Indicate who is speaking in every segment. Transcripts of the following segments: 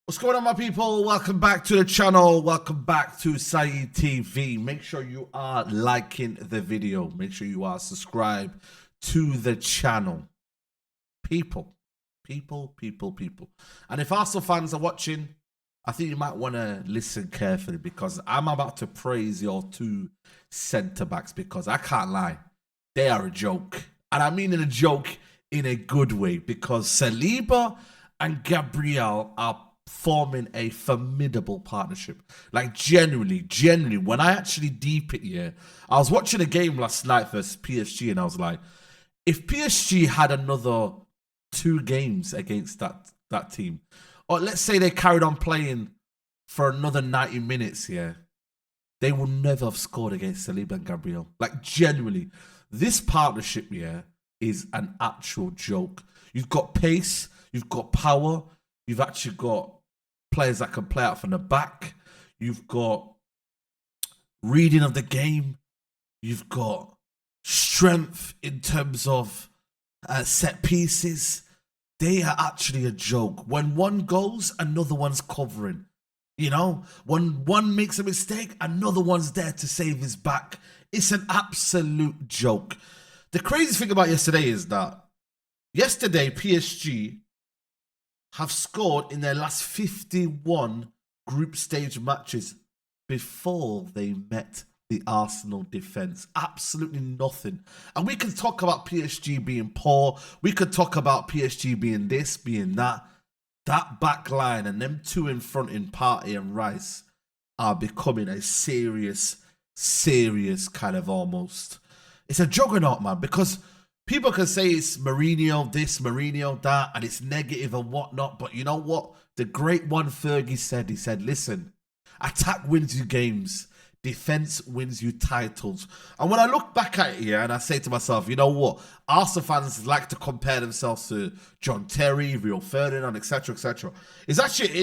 Speaker 1: What's going on, my people? Welcome back to the channel. Welcome back to Saeed TV. Make sure you are liking the video. Make sure you are subscribed to the channel. People. And if Arsenal fans are watching, I think you might want to listen carefully because I'm about to praise your two centre-backs because I can't lie. They are a joke. And I mean a joke in a good way because Saliba and Gabriel are forming a formidable partnership. Like genuinely, when I actually deep it, yeah, I was watching a game last night versus PSG and I was like, if PSG had another 2 games against that team, or let's say they carried on playing for another 90 minutes, yeah, they would never have scored against Saliba and Gabriel. Like genuinely, this partnership, yeah, is an actual joke. You've got pace, you've got power, you've actually got players that can play out from the back. You've got reading of the game. You've got strength in terms of set pieces. They are actually a joke. When one goes, another one's covering. You know, when one makes a mistake, another one's there to save his back. It's an absolute joke. The crazy thing about yesterday is that yesterday PSG have scored in their last 51 group stage matches before they met the Arsenal defence. Absolutely nothing. And we can talk about PSG being poor. We could talk about PSG being this, being that. That back line and them two in front in Partey and Rice are becoming a serious kind of almost. It's a juggernaut, man, because people can say it's Mourinho this, Mourinho that, and it's negative and whatnot. But you know what? The great one Fergie said, he said, listen, attack wins you games. Defense wins you titles. And when I look back at it here and I say to myself, you know what? Arsenal fans like to compare themselves to John Terry, Rio Ferdinand, etc., etc. It's actually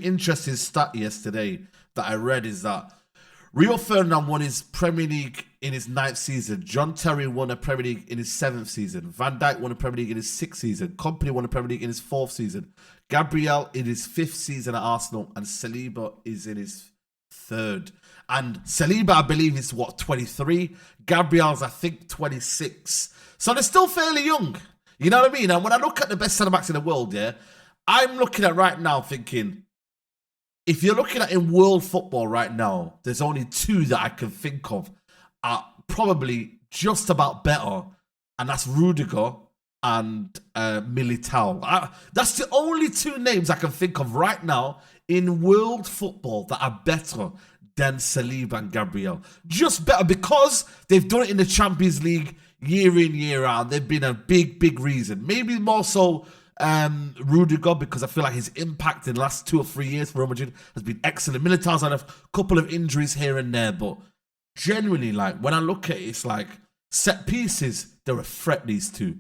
Speaker 1: interesting stat yesterday that I read is that Rio Ferdinand won his Premier League in his 9th season. John Terry won a Premier League in his 7th season. Van Dijk won a Premier League in his 6th season. Company won a Premier League in his 4th season. Gabriel in his 5th season at Arsenal. And Saliba is in his 3rd. And Saliba, I believe, is what, 23? Gabriel's, I think, 26. So they're still fairly young. You know what I mean? And when I look at the best centre-backs in the world, yeah, I'm looking at right now thinking, if you're looking at in world football right now, there's only 2 that I can think of are probably just about better, and that's Rudiger and Militao. That's the only 2 names I can think of right now in world football that are better than Saliba and Gabriel. Just better because they've done it in the Champions League year in, year out. They've been a big reason. Maybe more so Rudiger, because I feel like his impact in the last 2 or 3 years for Real Madrid has been excellent. Militao's had a couple of injuries here and there, but genuinely, like, when I look at it, it's like set pieces, they're a threat, these 2.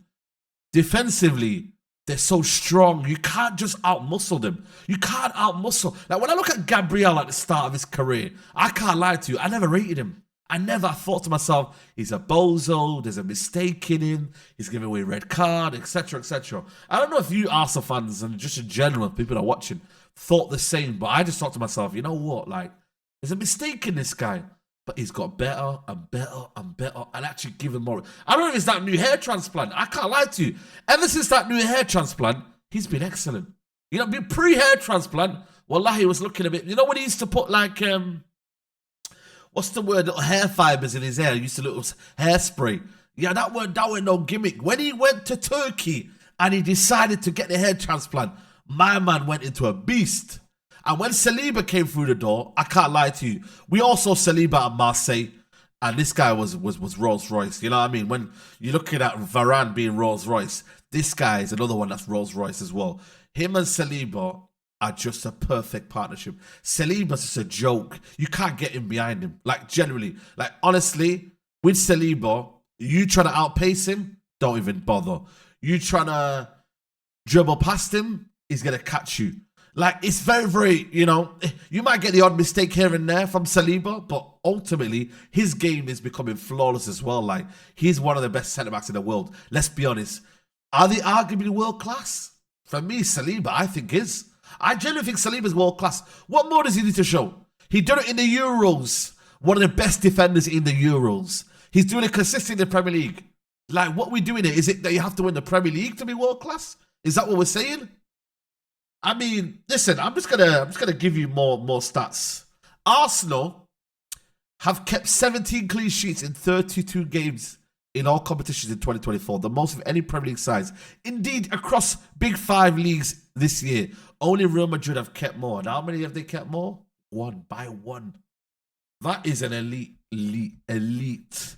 Speaker 1: Defensively, they're so strong. You can't just out-muscle them. You can't out-muscle. Like, when I look at Gabriel at the start of his career, I can't lie to you, I never rated him. I thought to myself, he's a bozo, there's a mistake in him, he's giving away a red card, etc., etc. I don't know if you Arsenal fans and just in general, people that are watching, thought the same, but I just thought to myself, you know what, like, there's a mistake in this guy, but he's got better and better and better and actually given more. I don't know if it's that new hair transplant. I can't lie to you. Ever since that new hair transplant, he's been excellent. You know, pre-hair transplant, wallahi, he was looking a bit, you know when he used to put like, what's the word? Little hair fibers in his hair. He used to little hairspray. Yeah, that weren't no gimmick. When he went to Turkey and he decided to get the hair transplant, my man went into a beast. And when Saliba came through the door, I can't lie to you, we all saw Saliba at Marseille, and this guy was Rolls Royce. You know what I mean? When you're looking at Varane being Rolls Royce, this guy is another one that's Rolls Royce as well. Him and Saliba are just a perfect partnership. Saliba's just a joke. You can't get him behind him. Like, generally. Like, honestly, with Saliba, you trying to outpace him, don't even bother. You trying to dribble past him, he's going to catch you. Like, it's very, you know, you might get the odd mistake here and there from Saliba, but ultimately, his game is becoming flawless as well. Like, he's one of the best centre-backs in the world. Let's be honest. Are they arguably world-class? For me, Saliba, I think is. I genuinely think Saliba's world class. What more does he need to show? He done it in the Euros. One of the best defenders in the Euros. He's doing it consistently in the Premier League. Like, what we doing here? Is it that you have to win the Premier League to be world class? Is that what we're saying? I mean, listen, I'm just gonna give you more stats. Arsenal have kept 17 clean sheets in 32 games in all competitions in 2024, the most of any Premier League sides. Indeed, across Big 5 leagues this year, only Real Madrid have kept more. And how many have they kept more? One by one. That is an elite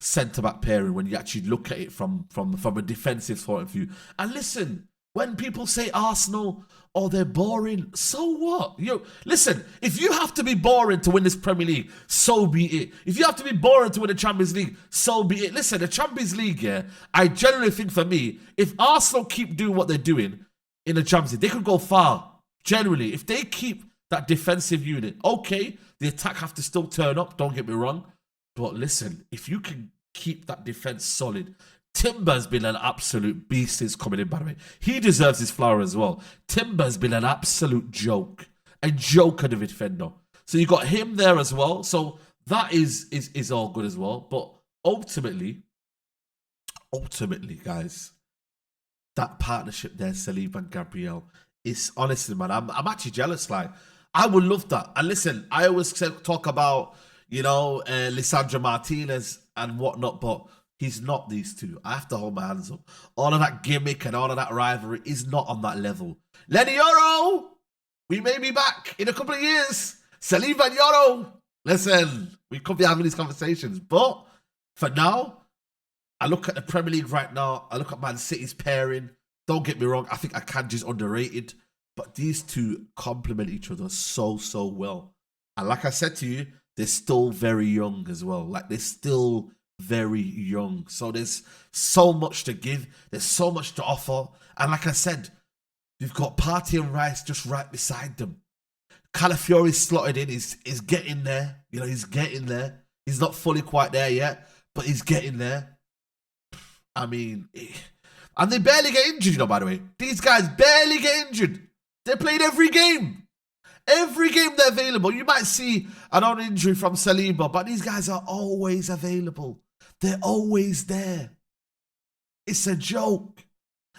Speaker 1: centre-back pairing when you actually look at it from a defensive point of view. And listen, when people say Arsenal, oh, they're boring, so what? Listen, if you have to be boring to win this Premier League, so be it. If you have to be boring to win the Champions League, so be it. Listen, the Champions League, yeah, I generally think for me, if Arsenal keep doing what they're doing in the Champions League, they could go far. Generally, if they keep that defensive unit, okay, the attack have to still turn up, don't get me wrong. But listen, if you can keep that defense solid, Timber's been an absolute beast since coming in, by the way. He deserves his flower as well. Timber's been an absolute joke. A joke of the defender. So you got him there as well. So that is all good as well. But ultimately, guys, that partnership there, Saliba and Gabriel, is honestly, man, I'm actually jealous. Like, I would love that. And listen, I always talk about, Lisandro Martinez and whatnot, but he's not these two. I have to hold my hands up. All of that gimmick and all of that rivalry is not on that level. Lenny Yoro, we may be back in a couple of years. Saliba and Yoro, listen, we could be having these conversations. But for now, I look at the Premier League right now. I look at Man City's pairing. Don't get me wrong. I think Akanji's underrated. But these two complement each other so well. And like I said to you, they're still very young as well. Like, they're still very young. So there's so much to give. There's so much to offer. And like I said, you've got Partey and Rice just right beside them. Calafiori's slotted in. He's getting there. He's getting there. He's not fully quite there yet, but he's getting there. I mean, and they barely get injured, by the way. These guys barely get injured. They played every game. Every game they're available. You might see an on injury from Saliba, but these guys are always available. They're always there. It's a joke.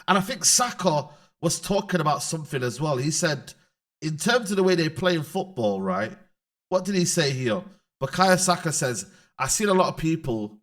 Speaker 1: And I think Saka was talking about something as well. He said, in terms of the way they play in football, right? What did he say here? Bukayo Saka says, I've seen a lot of people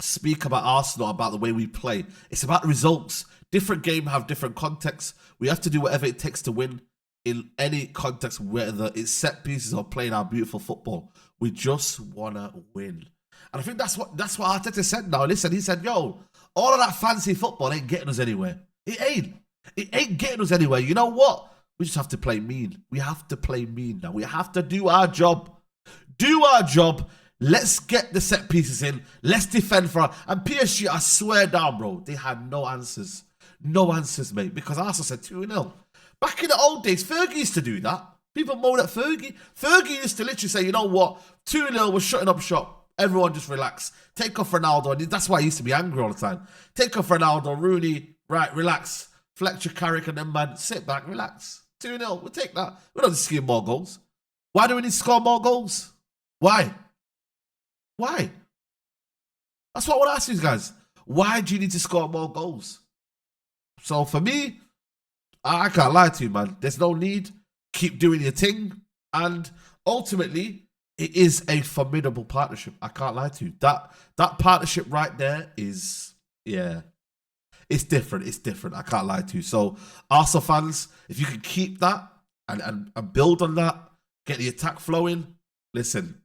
Speaker 1: speak about Arsenal, about the way we play. It's about results. Different game have different contexts. We have to do whatever it takes to win in any context, whether it's set pieces or playing our beautiful football. We just want to win. And I think that's what Arteta said now. Listen, he said, yo, all of that fancy football ain't getting us anywhere. It ain't getting us anywhere. You know what? We just have to play mean. We have to play mean now. We have to do our job. Do our job. Let's get the set pieces in. Let's defend for our... And PSG, I swear down, bro, they had no answers. No answers, mate. Because Arsenal said 2-0. Back in the old days, Fergie used to do that. People moan at Fergie. Fergie used to literally say, you know what? 2-0, we're shutting up shop. Everyone just relax. Take off Ronaldo. That's why he used to be angry all the time. Take off Ronaldo, Rooney. Right, relax. Fletcher, Carrick, and then, man, sit back, relax. 2-0, we'll take that. We don't need to score more goals. Why do we need to score more goals? Why? That's what I want to ask you guys. Why do you need to score more goals? So for me, I can't lie to you, man. There's no need. Keep doing your thing. And ultimately, it is a formidable partnership. I can't lie to you. That partnership right there is, yeah, it's different. It's different. I can't lie to you. So Arsenal fans, if you can keep that and build on that, get the attack flowing, listen,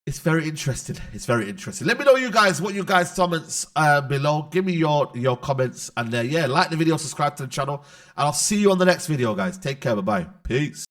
Speaker 1: it's very interesting. It's very interesting. Let me know what you guys comments below. Give me your comments. And yeah, like the video, subscribe to the channel. And I'll see you on the next video, guys. Take care. Bye-bye. Peace.